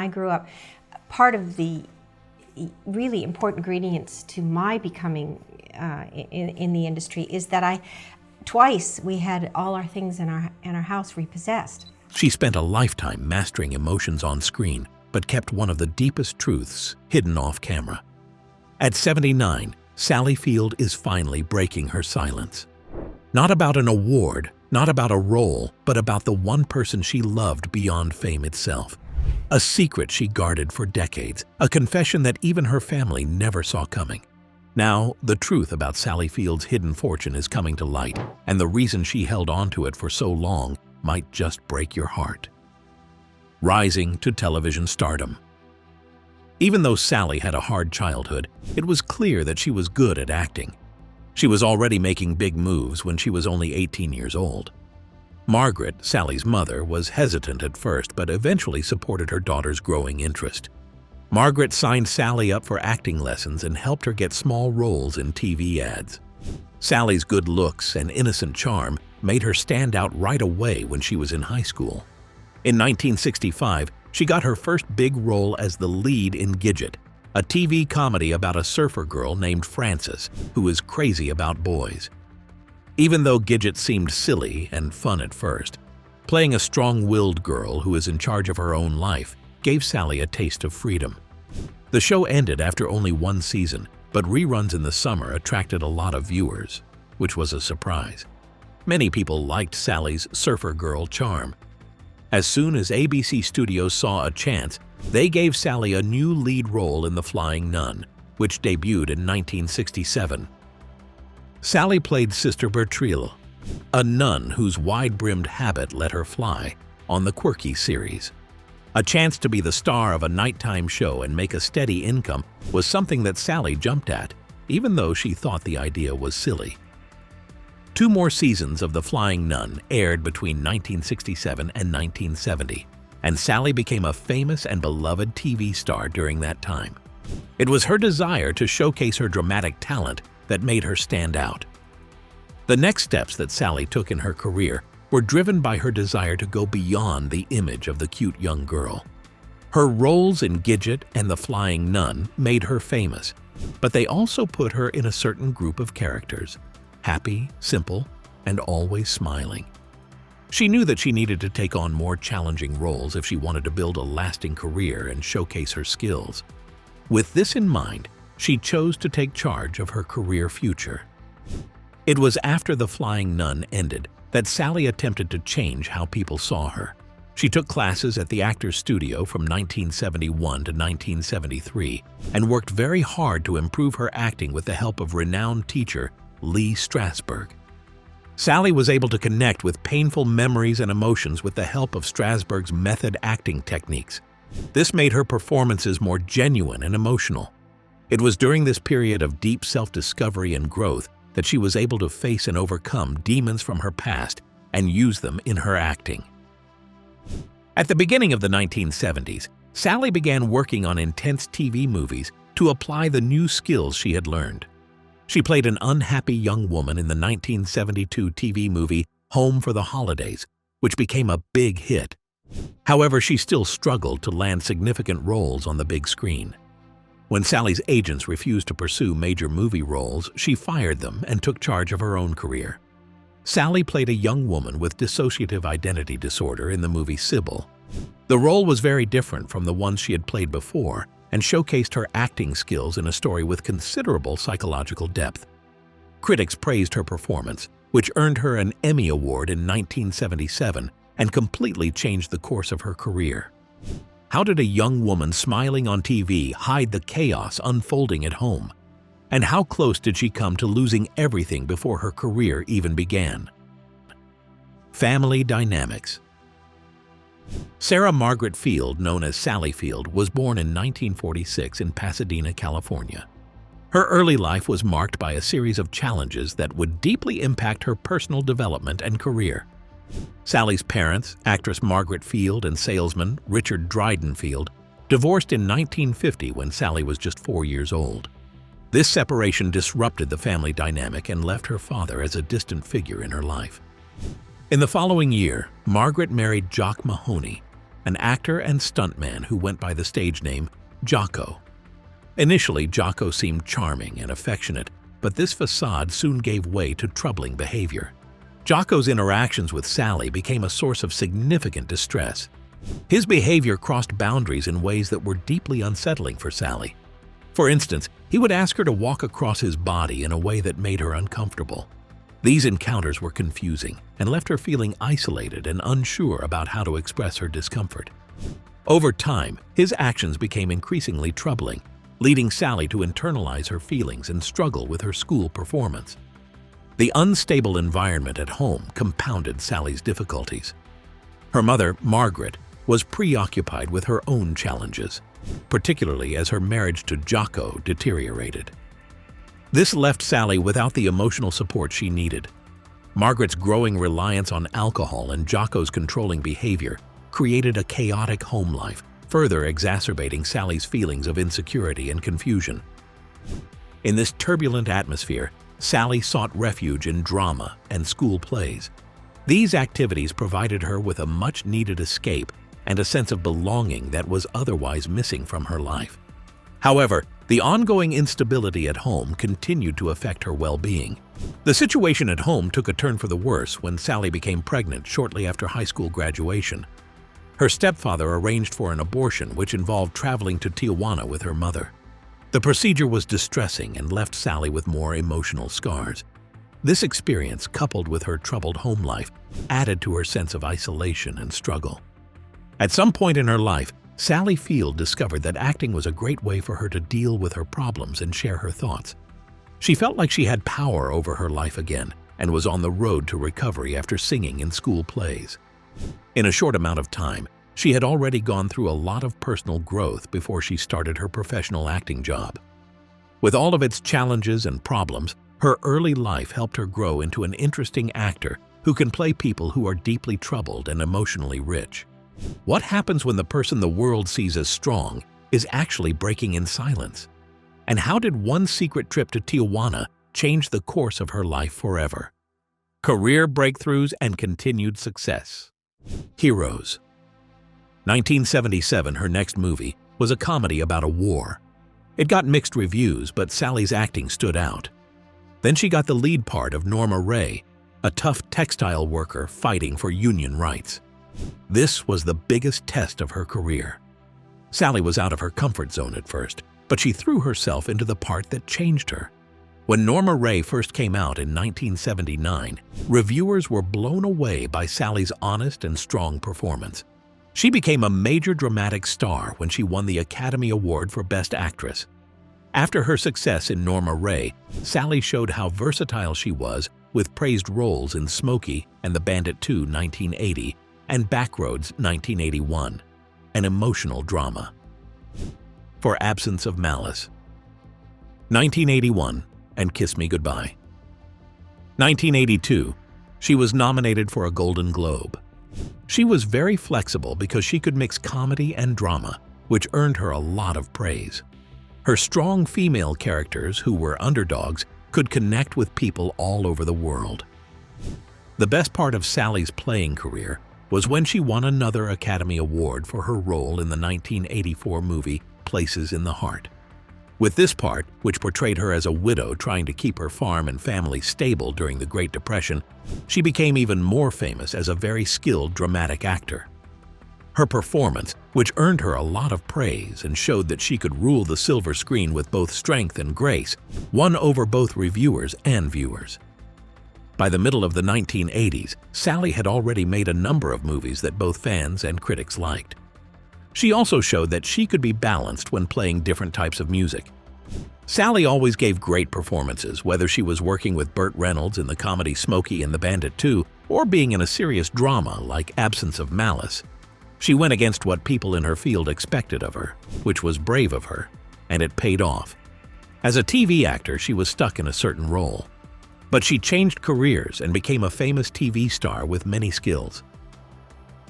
I grew up, part of the really important ingredients to my becoming in the industry is that twice we had all our things in our house repossessed. She spent a lifetime mastering emotions on screen, but kept one of the deepest truths hidden off camera. At 79, Sally Field is finally breaking her silence. Not about an award, not about a role, but about the one person she loved beyond fame itself. A secret she guarded for decades, a confession that even her family never saw coming. Now, the truth about Sally Field's hidden fortune is coming to light, and the reason she held on to it for so long might just break your heart. Rising to television stardom. Even though Sally had a hard childhood, it was clear that she was good at acting. She was already making big moves when she was only 18 years old. Margaret, Sally's mother, was hesitant at first but eventually supported her daughter's growing interest. Margaret signed Sally up for acting lessons and helped her get small roles in TV ads. Sally's good looks and innocent charm made her stand out right away when she was in high school. In 1965, she got her first big role as the lead in Gidget, a TV comedy about a surfer girl named Frances who is crazy about boys. Even though Gidget seemed silly and fun at first, playing a strong-willed girl who is in charge of her own life gave Sally a taste of freedom. The show ended after only one season, but reruns in the summer attracted a lot of viewers, which was a surprise. Many people liked Sally's surfer girl charm. As soon as ABC Studios saw a chance, they gave Sally a new lead role in The Flying Nun, which debuted in 1967. Sally played Sister Bertrille, a nun whose wide-brimmed habit let her fly, on the Quirky series. A chance to be the star of a nighttime show and make a steady income was something that Sally jumped at, even though she thought the idea was silly. 2 more seasons of The Flying Nun aired between 1967 and 1970, and Sally became a famous and beloved TV star during that time. It was her desire to showcase her dramatic talent that made her stand out. The next steps that Sally took in her career were driven by her desire to go beyond the image of the cute young girl. Her roles in Gidget and The Flying Nun made her famous, but they also put her in a certain group of characters: happy, simple, and always smiling. She knew that she needed to take on more challenging roles if she wanted to build a lasting career and showcase her skills. With this in mind, she chose to take charge of her career future. It was after The Flying Nun ended that Sally attempted to change how people saw her. She took classes at the Actors Studio from 1971 to 1973 and worked very hard to improve her acting with the help of renowned teacher Lee Strasberg. Sally was able to connect with painful memories and emotions with the help of Strasberg's method acting techniques. This made her performances more genuine and emotional. It was during this period of deep self-discovery and growth that she was able to face and overcome demons from her past and use them in her acting. At the beginning of the 1970s, Sally began working on intense TV movies to apply the new skills she had learned. She played an unhappy young woman in the 1972 TV movie Home for the Holidays, which became a big hit. However, she still struggled to land significant roles on the big screen. When Sally's agents refused to pursue major movie roles, she fired them and took charge of her own career. Sally played a young woman with dissociative identity disorder in the movie Sybil. The role was very different from the ones she had played before and showcased her acting skills in a story with considerable psychological depth. Critics praised her performance, which earned her an Emmy Award in 1977 and completely changed the course of her career. How did a young woman smiling on TV hide the chaos unfolding at home? And how close did she come to losing everything before her career even began? Family dynamics. Sarah Margaret Field, known as Sally Field, was born in 1946 in Pasadena, California. Her early life was marked by a series of challenges that would deeply impact her personal development and career. Sally's parents, actress Margaret Field and salesman Richard Dryden Field, divorced in 1950 when Sally was just 4 years old. This separation disrupted the family dynamic and left her father as a distant figure in her life. In the following year, Margaret married Jock Mahoney, an actor and stuntman who went by the stage name Jocko. Initially, Jocko seemed charming and affectionate, but this facade soon gave way to troubling behavior. Jocko's interactions with Sally became a source of significant distress. His behavior crossed boundaries in ways that were deeply unsettling for Sally. For instance, he would ask her to walk across his body in a way that made her uncomfortable. These encounters were confusing and left her feeling isolated and unsure about how to express her discomfort. Over time, his actions became increasingly troubling, leading Sally to internalize her feelings and struggle with her school performance. The unstable environment at home compounded Sally's difficulties. Her mother, Margaret, was preoccupied with her own challenges, particularly as her marriage to Jocko deteriorated. This left Sally without the emotional support she needed. Margaret's growing reliance on alcohol and Jocko's controlling behavior created a chaotic home life, further exacerbating Sally's feelings of insecurity and confusion. In this turbulent atmosphere, Sally sought refuge in drama and school plays. These activities provided her with a much-needed escape and a sense of belonging that was otherwise missing from her life. However, the ongoing instability at home continued to affect her well-being. The situation at home took a turn for the worse when Sally became pregnant shortly after high school graduation. Her stepfather arranged for an abortion which involved traveling to Tijuana with her mother. The procedure was distressing and left Sally with more emotional scars. This experience, coupled with her troubled home life, added to her sense of isolation and struggle. At some point in her life, Sally Field discovered that acting was a great way for her to deal with her problems and share her thoughts. She felt like she had power over her life again and was on the road to recovery after singing in school plays. In a short amount of time, she had already gone through a lot of personal growth before she started her professional acting job. With all of its challenges and problems, her early life helped her grow into an interesting actor who can play people who are deeply troubled and emotionally rich. What happens when the person the world sees as strong is actually breaking in silence? And how did one secret trip to Tijuana change the course of her life forever? Career breakthroughs and continued success. Heroes. 1977, her next movie, was a comedy about a war. It got mixed reviews, but Sally's acting stood out. Then she got the lead part of Norma Ray, a tough textile worker fighting for union rights. This was the biggest test of her career. Sally was out of her comfort zone at first, but she threw herself into the part that changed her. When Norma Ray first came out in 1979, reviewers were blown away by Sally's honest and strong performance. She became a major dramatic star when she won the Academy Award for Best Actress. After her success in Norma Ray, Sally showed how versatile she was with praised roles in Smokey and The Bandit 2, 1980, and Backroads, 1981, an emotional drama. For Absence of Malice. 1981, and Kiss Me Goodbye. 1982, she was nominated for a Golden Globe. She was very flexible because she could mix comedy and drama, which earned her a lot of praise. Her strong female characters, who were underdogs, could connect with people all over the world. The best part of Sally's playing career was when she won another Academy Award for her role in the 1984 movie Places in the Heart. With this part, which portrayed her as a widow trying to keep her farm and family stable during the Great Depression, she became even more famous as a very skilled dramatic actor. Her performance, which earned her a lot of praise and showed that she could rule the silver screen with both strength and grace, won over both reviewers and viewers. By the middle of the 1980s, Sally had already made a number of movies that both fans and critics liked. She also showed that she could be balanced when playing different types of music. Sally always gave great performances, whether she was working with Burt Reynolds in the comedy Smokey and the Bandit 2, or being in a serious drama like Absence of Malice. She went against what people in her field expected of her, which was brave of her, and it paid off. As a TV actor, she was stuck in a certain role. But she changed careers and became a famous TV star with many skills.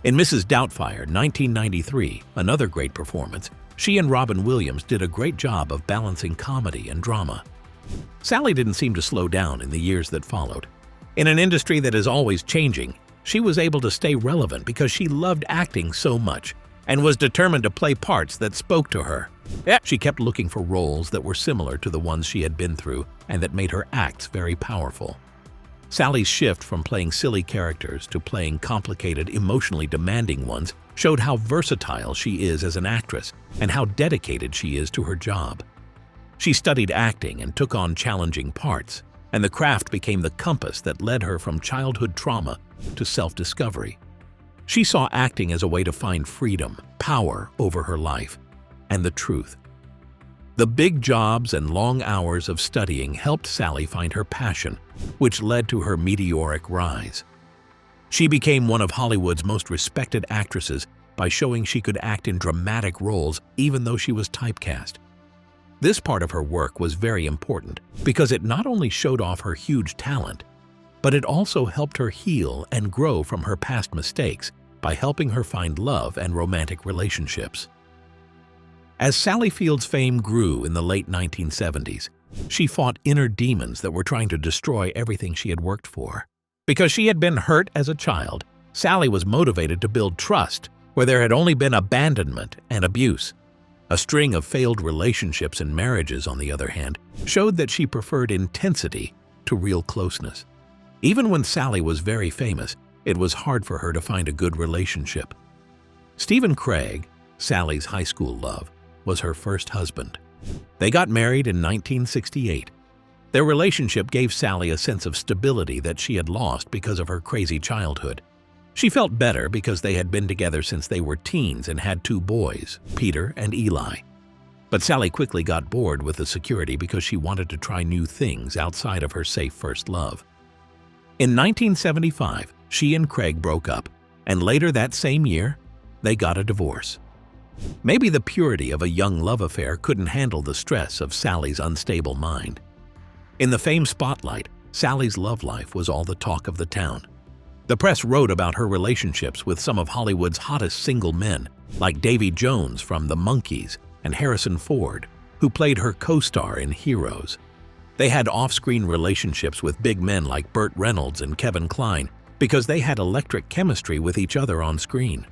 In Mrs. Doubtfire, 1993, another great performance, she and Robin Williams did a great job of balancing comedy and drama. Sally didn't seem to slow down in the years that followed. In an industry that is always changing, she was able to stay relevant because she loved acting so much and was determined to play parts that spoke to her. She kept looking for roles that were similar to the ones she had been through and that made her acts very powerful. Sally's shift from playing silly characters to playing complicated, emotionally demanding ones showed how versatile she is as an actress and how dedicated she is to her job. She studied acting and took on challenging parts, and the craft became the compass that led her from childhood trauma to self-discovery. She saw acting as a way to find freedom, power over her life, and the truth. The big jobs and long hours of studying helped Sally find her passion, which led to her meteoric rise. She became one of Hollywood's most respected actresses by showing she could act in dramatic roles even though she was typecast. This part of her work was very important because it not only showed off her huge talent, but it also helped her heal and grow from her past mistakes by helping her find love and romantic relationships. As Sally Field's fame grew in the late 1970s, she fought inner demons that were trying to destroy everything she had worked for. Because she had been hurt as a child, Sally was motivated to build trust where there had only been abandonment and abuse. A string of failed relationships and marriages, on the other hand, showed that she preferred intensity to real closeness. Even when Sally was very famous, it was hard for her to find a good relationship. Stephen Craig, Sally's high school love, was her first husband. They got married in 1968. Their relationship gave Sally a sense of stability that she had lost because of her crazy childhood. She felt better because they had been together since they were teens and had 2 boys, Peter and Eli. But Sally quickly got bored with the security because she wanted to try new things outside of her safe first love. In 1975, she and Craig broke up, and later that same year, they got a divorce. Maybe the purity of a young love affair couldn't handle the stress of Sally's unstable mind. In the fame spotlight, Sally's love life was all the talk of the town. The press wrote about her relationships with some of Hollywood's hottest single men, like Davy Jones from The Monkees and Harrison Ford, who played her co-star in Heroes. They had off-screen relationships with big men like Burt Reynolds and Kevin Kline because they had electric chemistry with each other on screen.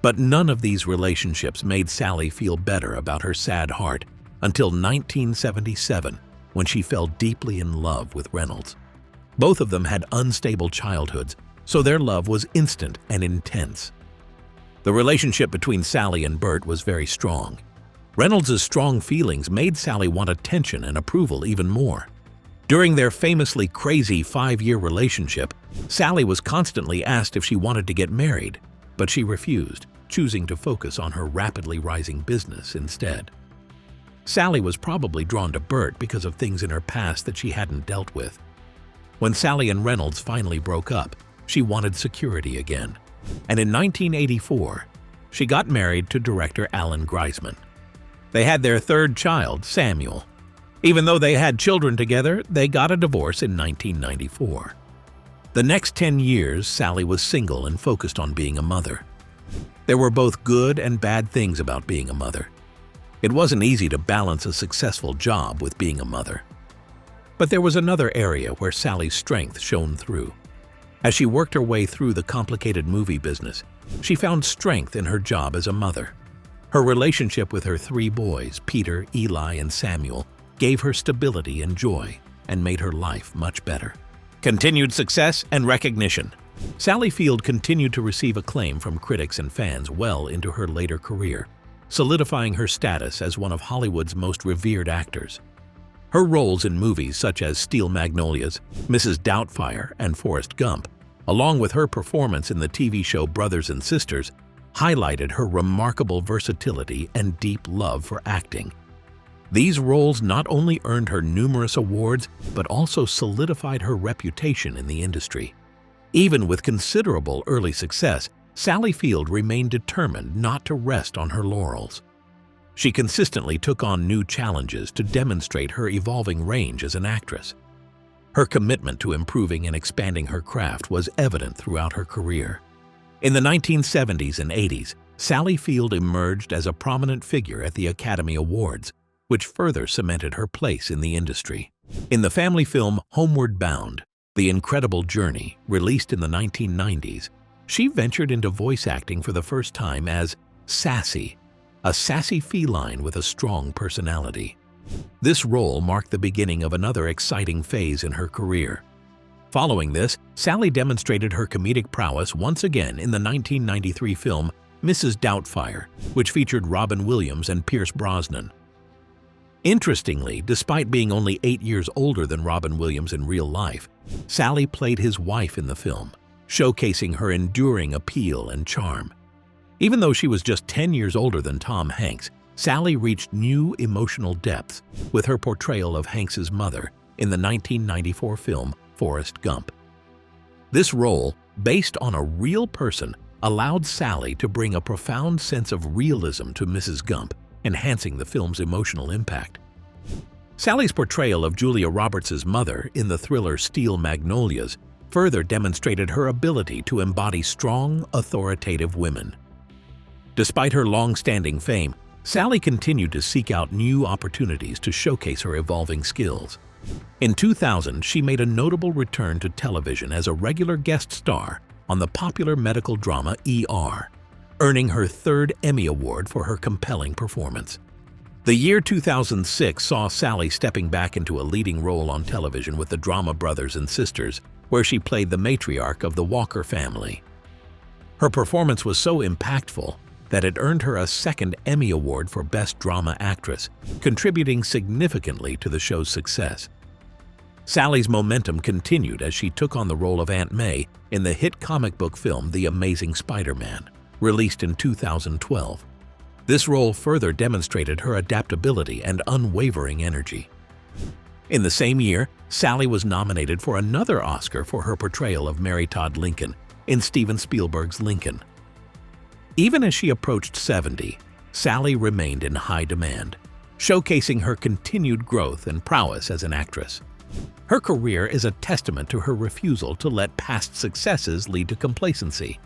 But none of these relationships made Sally feel better about her sad heart until 1977, when she fell deeply in love with Reynolds. Both of them had unstable childhoods, so their love was instant and intense. The relationship between Sally and Burt was very strong. Reynolds' strong feelings made Sally want attention and approval even more. During their famously crazy 5-year relationship, Sally was constantly asked if she wanted to get married, but she refused, choosing to focus on her rapidly rising business instead. Sally was probably drawn to Burt because of things in her past that she hadn't dealt with. When Sally and Reynolds finally broke up, she wanted security again. And in 1984, she got married to director Alan Greisman. They had their 3rd child, Samuel. Even though they had children together, they got a divorce in 1994. The next 10 years, Sally was single and focused on being a mother. There were both good and bad things about being a mother. It wasn't easy to balance a successful job with being a mother. But there was another area where Sally's strength shone through. As she worked her way through the complicated movie business, she found strength in her job as a mother. Her relationship with her 3 boys, Peter, Eli, and Samuel, gave her stability and joy and made her life much better. Continued success and recognition. Sally Field continued to receive acclaim from critics and fans well into her later career, solidifying her status as one of Hollywood's most revered actors. Her roles in movies such as Steel Magnolias, Mrs. Doubtfire, and Forrest Gump, along with her performance in the TV show Brothers and Sisters, highlighted her remarkable versatility and deep love for acting. These roles not only earned her numerous awards, but also solidified her reputation in the industry. Even with considerable early success, Sally Field remained determined not to rest on her laurels. She consistently took on new challenges to demonstrate her evolving range as an actress. Her commitment to improving and expanding her craft was evident throughout her career. In the 1970s and 80s, Sally Field emerged as a prominent figure at the Academy Awards, which further cemented her place in the industry. In the family film Homeward Bound: The Incredible Journey, released in the 1990s, she ventured into voice acting for the first time as Sassy, a sassy feline with a strong personality. This role marked the beginning of another exciting phase in her career. Following this, Sally demonstrated her comedic prowess once again in the 1993 film Mrs. Doubtfire, which featured Robin Williams and Pierce Brosnan. Interestingly, despite being only 8 years older than Robin Williams in real life, Sally played his wife in the film, showcasing her enduring appeal and charm. Even though she was just 10 years older than Tom Hanks, Sally reached new emotional depths with her portrayal of Hanks's mother in the 1994 film Forrest Gump. This role, based on a real person, allowed Sally to bring a profound sense of realism to Mrs. Gump, enhancing the film's emotional impact. Sally's portrayal of Julia Roberts' mother in the thriller Steel Magnolias further demonstrated her ability to embody strong, authoritative women. Despite her long-standing fame, Sally continued to seek out new opportunities to showcase her evolving skills. In 2000, she made a notable return to television as a regular guest star on the popular medical drama ER, earning her third Emmy Award for her compelling performance. The year 2006 saw Sally stepping back into a leading role on television with the drama Brothers and Sisters, where she played the matriarch of the Walker family. Her performance was so impactful that it earned her a second Emmy Award for Best Drama Actress, contributing significantly to the show's success. Sally's momentum continued as she took on the role of Aunt May in the hit comic book film The Amazing Spider-Man, released in 2012. This role further demonstrated her adaptability and unwavering energy. In the same year, Sally was nominated for another Oscar for her portrayal of Mary Todd Lincoln in Steven Spielberg's Lincoln. Even as she approached 70, Sally remained in high demand, showcasing her continued growth and prowess as an actress. Her career is a testament to her refusal to let past successes lead to complacency.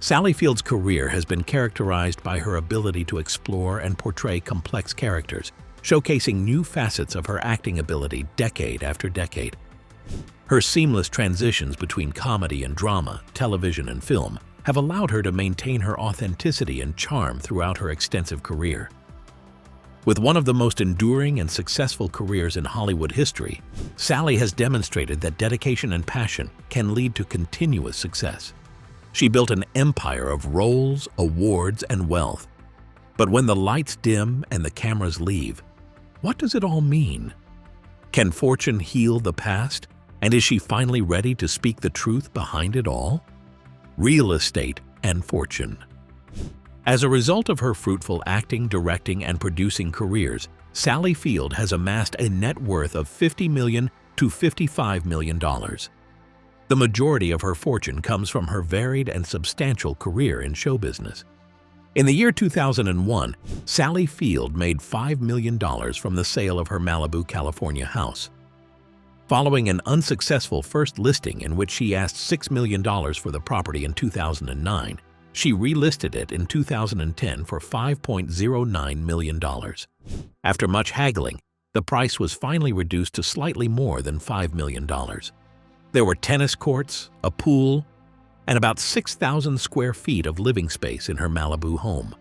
Sally Field's career has been characterized by her ability to explore and portray complex characters, showcasing new facets of her acting ability decade after decade. Her seamless transitions between comedy and drama, television and film, have allowed her to maintain her authenticity and charm throughout her extensive career. With one of the most enduring and successful careers in Hollywood history, Sally has demonstrated that dedication and passion can lead to continuous success. She built an empire of roles, awards, and wealth. But when the lights dim and the cameras leave, what does it all mean? Can fortune heal the past? And is she finally ready to speak the truth behind it all? Real estate and fortune. As a result of her fruitful acting, directing, and producing careers, Sally Field has amassed a net worth of $50 million to $55 million. The majority of her fortune comes from her varied and substantial career in show business. In the year 2001, Sally Field made $5 million from the sale of her Malibu, California house. Following an unsuccessful first listing in which she asked $6 million for the property in 2009, she relisted it in 2010 for $5.09 million. After much haggling, the price was finally reduced to slightly more than $5 million. There were tennis courts, a pool, and about 6,000 square feet of living space in her Malibu home.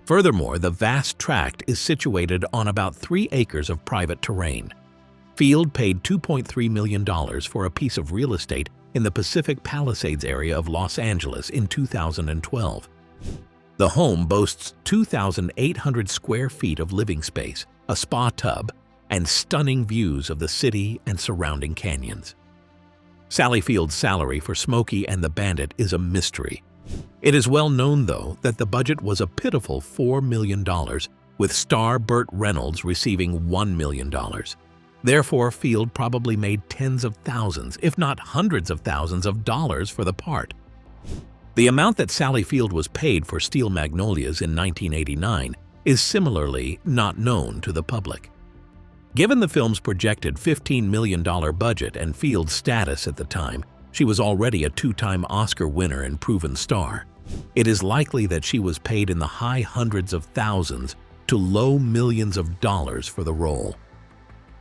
Furthermore, the vast tract is situated on about 3 acres of private terrain. Field paid $2.3 million for a piece of real estate in the Pacific Palisades area of Los Angeles in 2012. The home boasts 2,800 square feet of living space, a spa tub, and stunning views of the city and surrounding canyons. Sally Field's salary for Smokey and the Bandit is a mystery. It is well known, though, that the budget was a pitiful $4 million, with star Burt Reynolds receiving $1 million. Therefore, Field probably made tens of thousands, if not hundreds of thousands of dollars for the part. The amount that Sally Field was paid for Steel Magnolias in 1989 is similarly not known to the public. Given the film's projected $15 million budget and Field's status at the time, she was already a 2-time Oscar winner and proven star. It is likely that she was paid in the high hundreds of thousands to low millions of dollars for the role.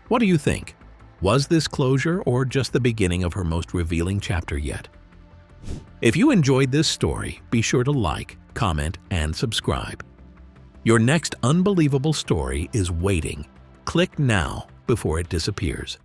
What do you think? Was this closure or just the beginning of her most revealing chapter yet? If you enjoyed this story, be sure to like, comment, and subscribe. Your next unbelievable story is waiting. Click now before it disappears.